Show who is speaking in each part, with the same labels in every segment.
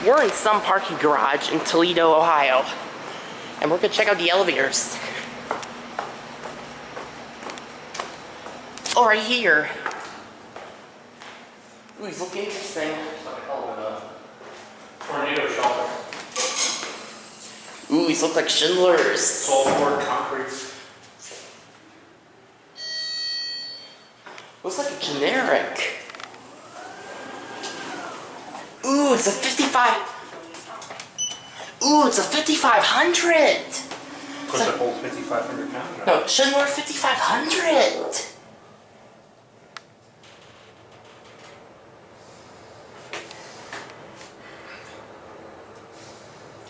Speaker 1: We're in some parking garage in Toledo, Ohio. And we're gonna check out the elevators. Oh, right here. Ooh, these look interesting.
Speaker 2: Tornado shelter.
Speaker 1: Ooh, these look like Schindlers.
Speaker 2: It's all poured concrete.
Speaker 1: Looks like a generic. Ooh, it's a 55. Ooh, it's a 5500.
Speaker 2: Push a whole 5,500 pounds.
Speaker 1: No, Schindler 5500.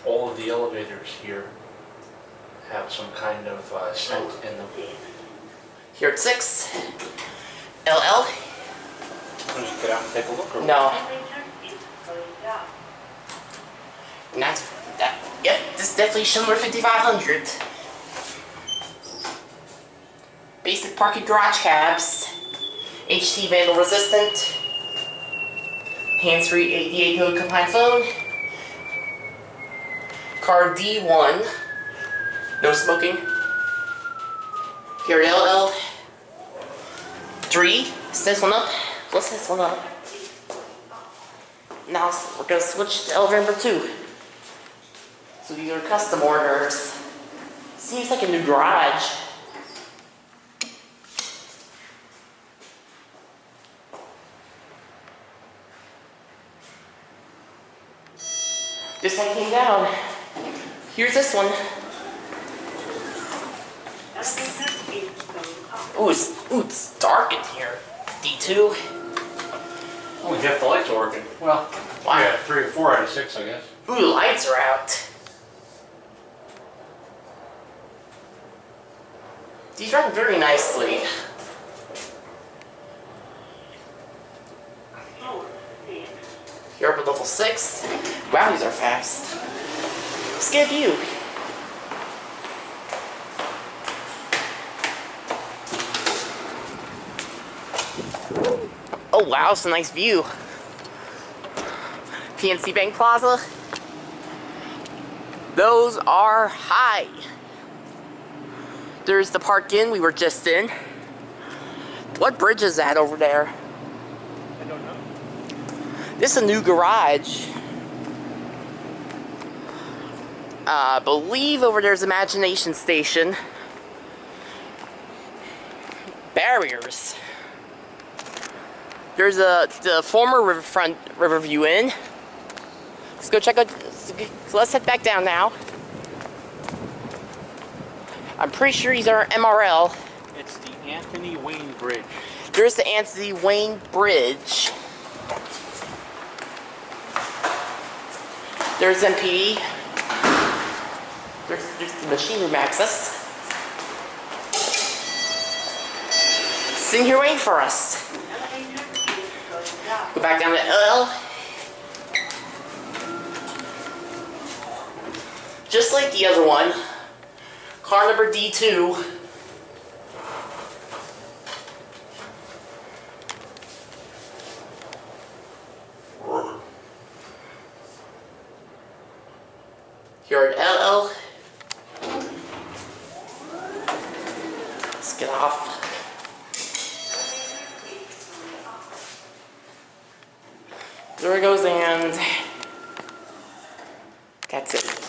Speaker 2: All of the elevators here have some kind of scent in them.
Speaker 1: Here at 6. LL?
Speaker 2: Can you get out and take a look? Or
Speaker 1: No. And that's that. Yep, this is definitely Schindler 5500. Basic parking garage cabs. HT Vandal resistant. Hands-free ADA code compliant phone. Car D1. No smoking. Here at LL. 3. Set this one up. Let's set this one up. Now we're gonna switch to elevator number 2. So these are custom orders. Seems like a new garage. This one came down. Here's this one. Ooh, it's dark in here. D2.
Speaker 2: only half the lights are working. Well,
Speaker 1: Wow.
Speaker 2: yeah, 3 or 4 out of 6, I guess.
Speaker 1: Ooh, the lights are out. These run very nicely. Here up at level 6. Wow, these are fast. Let's get a view. Oh wow, it's a nice view. PNC Bank Plaza. Those are high. There's the Park Inn we were just in. What bridge is that over there?
Speaker 2: I don't know.
Speaker 1: This is a new garage. I believe over there's Imagination Station. Barriers. There's the former Riverfront Riverview Inn. Let's go check out. So let's head back down now. I'm pretty sure these are MRL.
Speaker 2: It's the Anthony Wayne Bridge.
Speaker 1: There's the Anthony Wayne Bridge. There's MPD. There's the machine room access. Sitting here waiting for us. Go back down to LL. Just like the other one. Car number D2. Here at LL. Let's get off. There it goes, and that's it.